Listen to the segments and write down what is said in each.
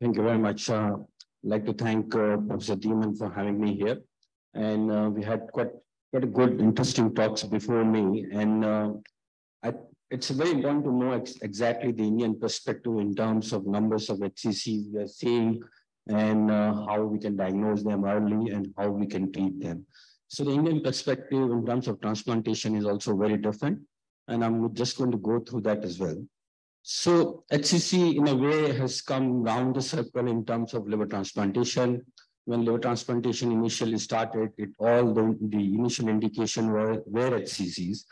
Thank you very much. I'd like to thank Professor Demon for having me here. And we had quite a good, interesting talks before me. And it's very important to know exactly the Indian perspective in terms of numbers of HCCs we are seeing and how we can diagnose them early and how we can treat them. So the Indian perspective in terms of transplantation is also very different. And I'm just going to go through that as well. So HCC in a way has come round the circle in terms of liver transplantation. When liver transplantation initially started, all the initial indication were HCCs.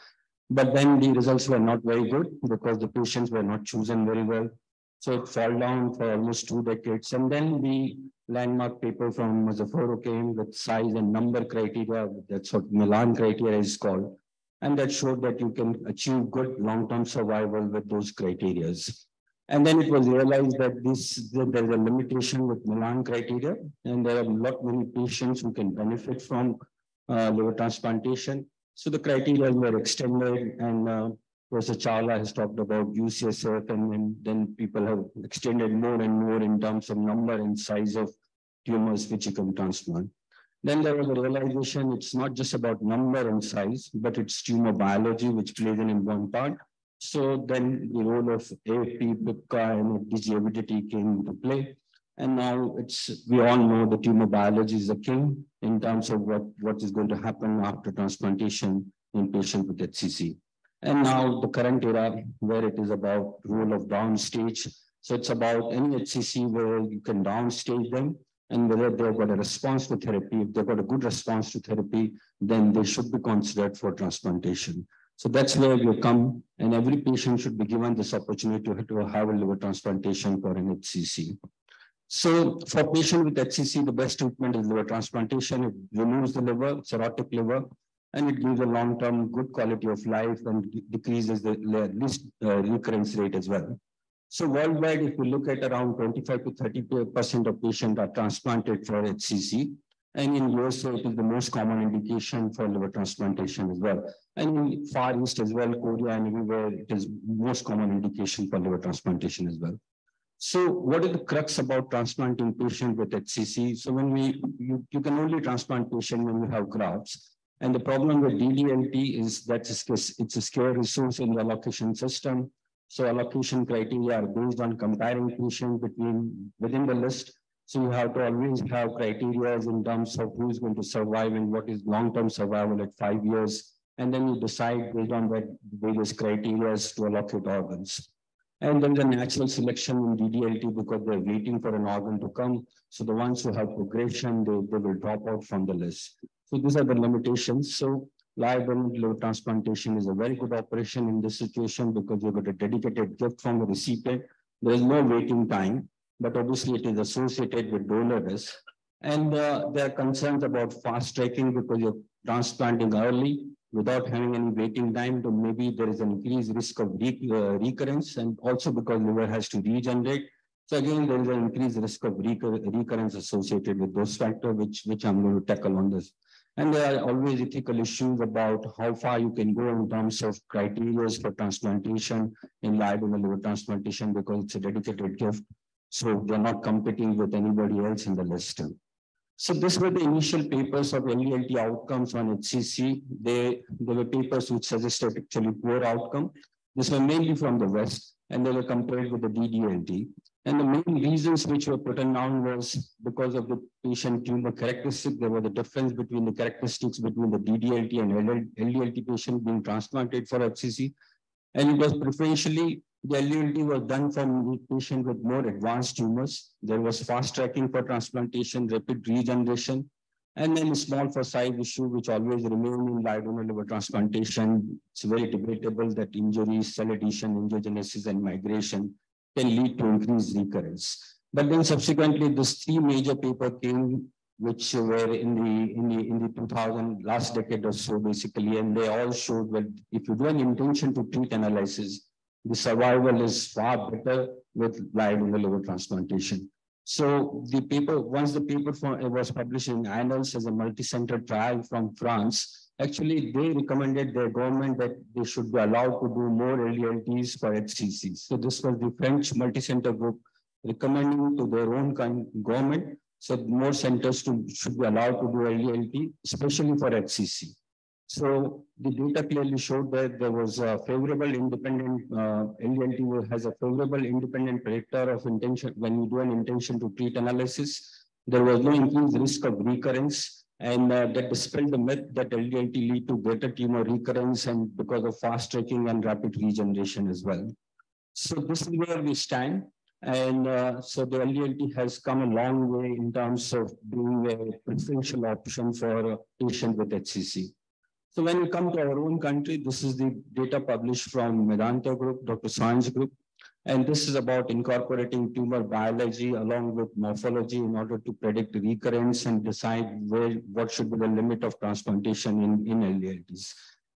But then the results were not very good because the patients were not chosen very well. So it fell down for almost 2 decades. And then the landmark paper from Mazzaferro came with size and number criteria. That's what Milan criteria is called. And that showed that you can achieve good long-term survival with those criteria. And then it was realized that there's a limitation with Milan criteria, and there are many patients who can benefit from liver transplantation. So the criteria were extended, and Professor Chawla has talked about UCSF, and then people have extended more and more in terms of number and size of tumors which you can transplant. Then there was a realization it's not just about number and size, but it's tumor biology, which plays an important part. So then the role of AFP, PIPCA, and FDG avidity came into play. And now we all know the tumor biology is the king in terms of what is going to happen after transplantation in patients with HCC. And now the current era where it is about role of downstage. So it's about any HCC where you can downstage them, and whether they've got a response to therapy. If they've got a good response to therapy, then they should be considered for transplantation. So that's where we come, and every patient should be given this opportunity to have a liver transplantation for an HCC. So for patient with HCC, the best treatment is liver transplantation. It removes the liver, cirrhotic liver, and it gives a long-term good quality of life and decreases the least recurrence rate as well. So worldwide, if we look at around 25 to 30% of patients are transplanted for HCC. And in USA, it is the most common indication for liver transplantation as well. And in Far East as well, Korea and everywhere, it is most common indication for liver transplantation as well. So what is the crux about transplanting patient with HCC? So when you can only transplant patient when you have grafts. And the problem with DDLT is that it's a scarce resource in the allocation system. So allocation criteria are based on comparing patients within the list. So you have to always have criteria in terms of who is going to survive and what is long-term survival at 5 years. And then you decide based on that various criteria to allocate organs. And then the natural selection in DDLT because they're waiting for an organ to come. So the ones who have progression, they will drop out from the list. So these are the limitations. So live liver transplantation is a very good operation in this situation because you've got a dedicated gift from the recipient. There is no waiting time, but obviously it is associated with donor risk. And there are concerns about fast tracking because you're transplanting early without having any waiting time. So maybe there is an increased risk of recurrence, and also because liver has to regenerate. So again, there is an increased risk of recurrence associated with those factors, which I'm going to tackle on this. And there are always ethical issues about how far you can go in terms of criteria for transplantation in live liver transplantation because it's a dedicated gift. So they're not competing with anybody else in the list. So these were the initial papers of LDLT outcomes on HCC. They were papers which suggested actually poor outcome. These were mainly from the West, and they were compared with the DDLT. And the main reasons which were put down was because of the patient tumor characteristic. There was a difference between the characteristics between the DDLT and LDLT patient being transplanted for HCC. And it was preferentially, the LDLT was done for patients with more advanced tumors. There was fast tracking for transplantation, rapid regeneration, and then a small for size issue, which always remain in donor liver transplantation. It's very debatable that injuries, cell adhesion, angiogenesis, and migration can lead to increased recurrence. But then subsequently, these 3 major papers came, which were in the 2000 last decade or so, basically, and they all showed that if you do an intention to treat analysis, the survival is far better with live liver transplantation. So the paper, once the paper was published in Annals as a multi-center trial from France, actually they recommended their government that they should be allowed to do more LDLTs for HCC. So this was the French multi-center group recommending to their own government. So more centers should be allowed to do LDLT, especially for HCC. So the data clearly showed that there was a favorable independent, LDLT has a favorable independent predictor of intention. When you do an intention to treat analysis, there was no increased risk of recurrence, and that dispelled the myth that LDLT lead to greater tumor recurrence and because of fast tracking and rapid regeneration as well. So this is where we stand. And so the LDLT has come a long way in terms of being a preferential option for a patient with HCC. So when we come to our own country, this is the data published from Medanta Group, Dr. Sanj's group. And this is about incorporating tumor biology along with morphology in order to predict recurrence and decide what should be the limit of transplantation in LDLTs.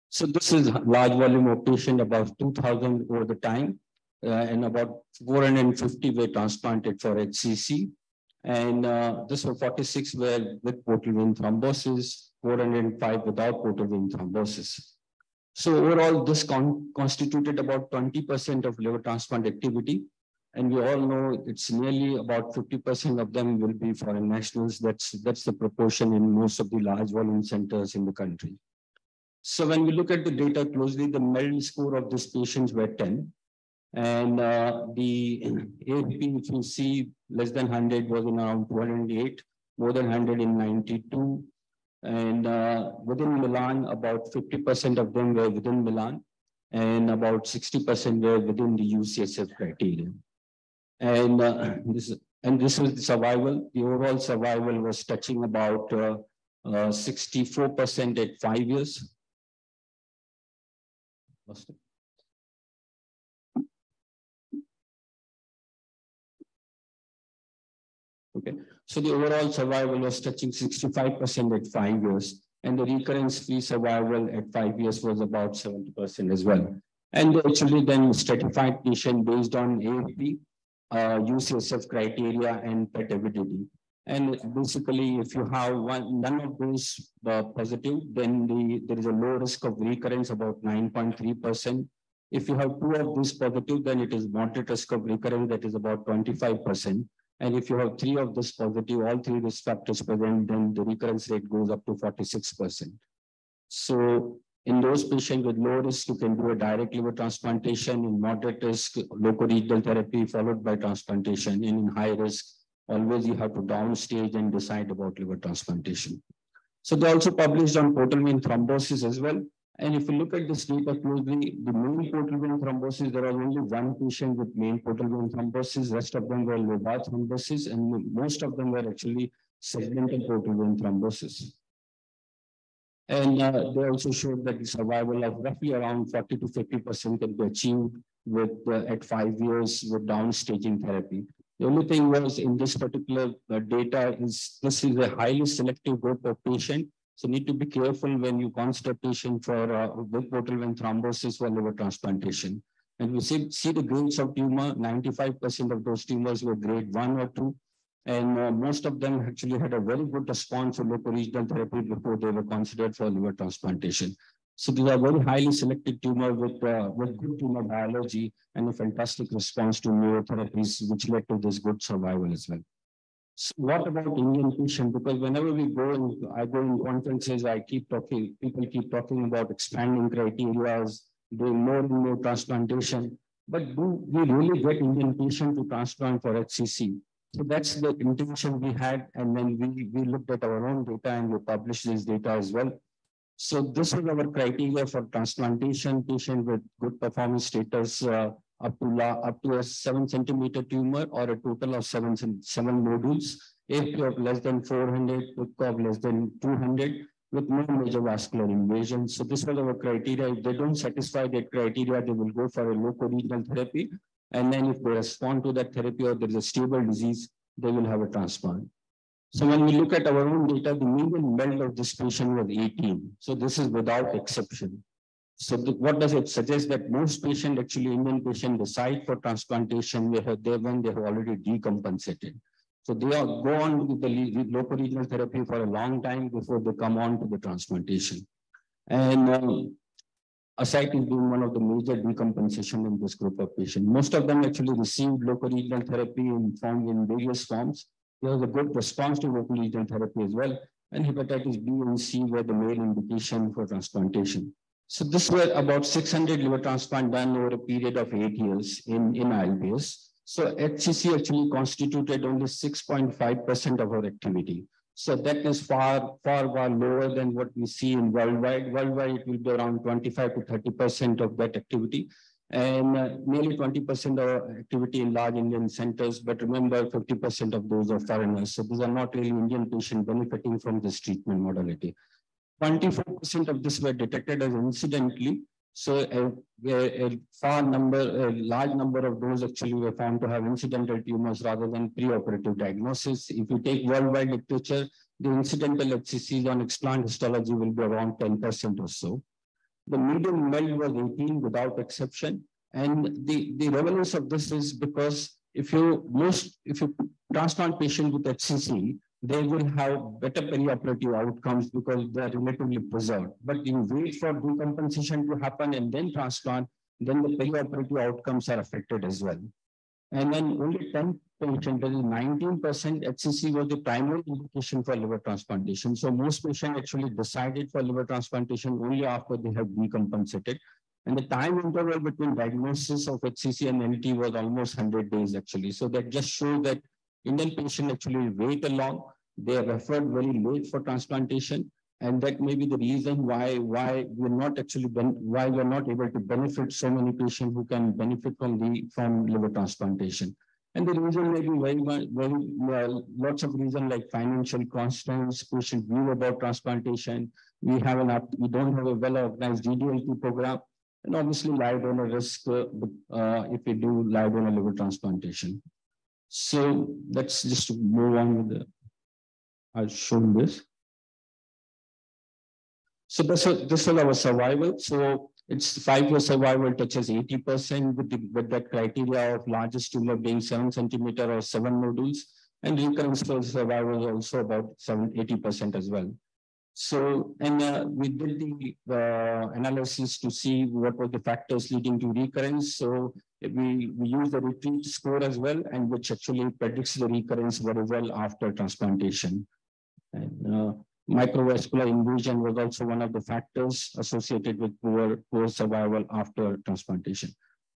So this is a large volume of patient, about 2,000 over the time, and about 450 were transplanted for HCC. And this was 46 were with portal vein thrombosis, 405 without portal vein thrombosis. So overall, this constituted about 20% of liver transplant activity. And we all know it's nearly about 50% of them will be foreign nationals. That's the proportion in most of the large volume centers in the country. So when we look at the data closely, the MELD score of these patients were 10. And the AFP, if you see, less than 100 was in around 208, more than 100 in 92. And within Milan, about 50% of them were within Milan, and about 60% were within the UCSF criteria. And this was the survival. The overall survival was touching about 64% at 5 years. Okay, so the overall survival was touching 65% at 5 years, and the recurrence-free survival at 5 years was about 70% as well. And they actually then stratified patient based on AFP, UCSF criteria, and PET avidity. And basically, if you have none of those positive, then there is a low risk of recurrence, about 9.3%. If you have 2 of these positive, then it is moderate risk of recurrence, that is about 25%. And if you have 3 of this positive, all 3 risk factors present, then the recurrence rate goes up to 46%. So in those patients with low risk, you can do a direct liver transplantation. In moderate risk, locoregional therapy followed by transplantation. And in high risk, always you have to downstage and decide about liver transplantation. So they also published on portal vein thrombosis as well. And if you look at this data closely, the main portal vein thrombosis, there was only 1 patient with main portal vein thrombosis. Rest of them were lobar thrombosis, and most of them were actually segmental portal vein thrombosis. And they also showed that the survival of roughly around 40 to 50% can be achieved with at 5 years with downstaging therapy. The only thing was in this particular data is this is a highly selective group of patient. So need to be careful when you consider patient for with portal vein thrombosis for liver transplantation. And we see the grades of tumor, 95% of those tumors were grade 1 or 2. And most of them actually had a very good response to locoregional therapy before they were considered for liver transplantation. So these are very highly selected tumor with good tumor biology and a fantastic response to neotherapies, which led to this good survival as well. So what about Indian patient? Because whenever we go I go in conferences, people keep talking about expanding criteria, doing more and more transplantation. But do we really get Indian patient to transplant for HCC? So that's the intention we had. And then we looked at our own data and we published this data as well. So this is our criteria for transplantation patient with good performance status, up to a 7 centimeter tumor or a total of seven nodules, AFP of less than 400, PIC of less than 200, with no major vascular invasion. So this was our criteria. If they don't satisfy that criteria, they will go for a locoregional therapy. And then if they respond to that therapy or there is a stable disease, they will have a transplant. So when we look at our own data, the median MELD of this patient was 18. So this is without exception. So what does it suggest? That most patients, actually Indian patients, decide for transplantation when they have already decompensated. So they go on with the locoregional therapy for a long time before they come on to the transplantation. And ascites being one of the major decompensation in this group of patients. Most of them actually received local regional therapy in various forms. There was a good response to local regional therapy as well. And hepatitis B and C were the main indication for transplantation. So this were about 600 liver transplant done over a period of 8 years in ILBS. So HCC actually constituted only 6.5% of our activity. So that is far lower than what we see in worldwide. Worldwide, it will be around 25 to 30% of that activity, and nearly 20% of activity in large Indian centers. But remember, 50% of those are foreigners. So these are not really Indian patients benefiting from this treatment modality. 24% of this were detected as incidentally. So a large number of those actually were found to have incidental tumors rather than preoperative diagnosis. If you take worldwide literature, the incidental HCCs on explant histology will be around 10% or so. The median MELD was 18 without exception. And the relevance of this is because if you transplant patient with HCC, they will have better perioperative outcomes because they are relatively preserved. But you wait for decompensation to happen and then transplant, then the perioperative outcomes are affected as well. And then only 10%, that is 19% HCC was the primary indication for liver transplantation. So most patients actually decided for liver transplantation only after they have decompensated. And the time interval between diagnosis of HCC and LT was almost 100 days actually. So that just shows that Indian patients actually wait along. They are referred very late for transplantation, and that may be the reason why we're not able to benefit so many patients who can benefit from liver transplantation. And the reason may be lots of reasons like financial constraints, patient view about transplantation. We don't have a well-organized DDLT program, and obviously live donor risk if we do live donor liver transplantation. So let's just move on with I'll show this. So this was our survival. So it's 5-year survival touches 80% with that criteria of largest tumor being 7 centimeters or 7 nodules, and recurrence survival is also about 80% as well. So, and we did the analysis to see what were the factors leading to recurrence. So we use the retreat score as well, and which actually predicts the recurrence very well after transplantation. And microvascular invasion was also one of the factors associated with poor survival after transplantation.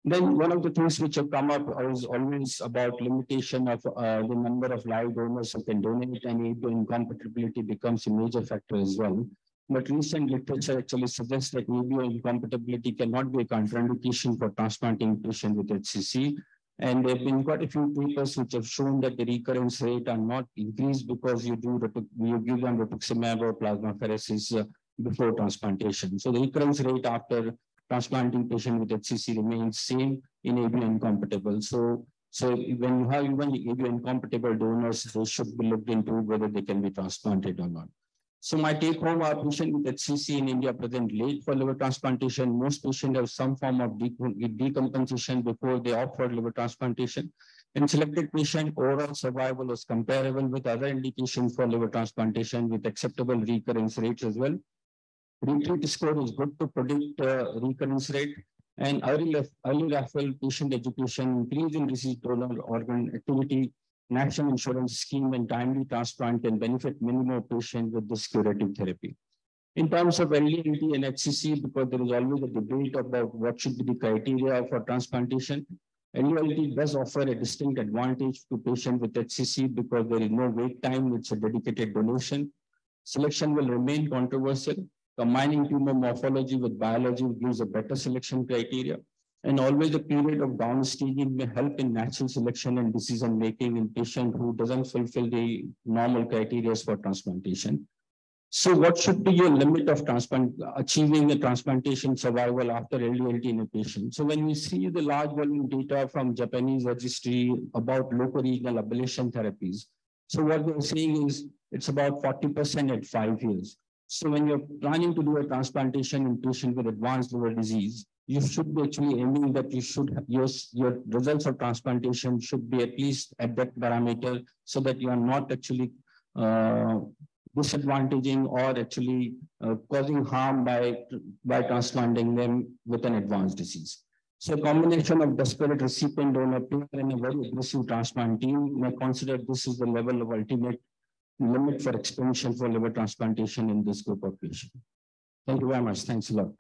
Then one of the things which have come up is always about limitation of the number of live donors who can donate, and incompatibility becomes a major factor as well. But recent literature actually suggests that ABO incompatibility cannot be a contraindication for transplanting patients with HCC. And there have been quite a few papers which have shown that the recurrence rate are not increased because you give them rituximab or plasmapheresis before transplantation. So the recurrence rate after transplanting patient with HCC remains same in ABO incompatible. So when you have even the ABO incompatible donors, they should be looked into whether they can be transplanted or not. So my take home are patients with HCC in India present late for liver transplantation. Most patients have some form of decompensation before they opt for liver transplantation. In selected patient, overall survival was comparable with other indications for liver transplantation with acceptable recurrence rates as well. Retreat score is good to predict recurrence rate, and early referral patient education, increase in disease donor organ activity, national insurance scheme, and timely transplant can benefit many more patients with this curative therapy. In terms of LDLT and HCC, because there is always a debate about what should be the criteria for transplantation, LDLT does offer a distinct advantage to patients with HCC because there is no wait time, it's a dedicated donation. Selection will remain controversial. Combining tumor morphology with biology gives a better selection criteria. And always a period of downstaging may help in natural selection and decision making in patient who doesn't fulfill the normal criteria for transplantation. So what should be your limit of achieving the transplantation survival after LDLT in a patient? So when we see the large volume data from Japanese registry about local regional ablation therapies, so what we're saying is it's about 40% at 5 years. So when you're planning to do a transplantation in patient with advanced liver disease, you should be actually aiming that you should have your results of transplantation should be at least at that parameter so that you are not actually disadvantaging or actually causing harm by transplanting them with an advanced disease. So a combination of desperate recipient donor pair and a very aggressive transplant team may consider this is the level of ultimate limit for expansion for liver transplantation in this group of patients. Thank you very much. Thanks a lot.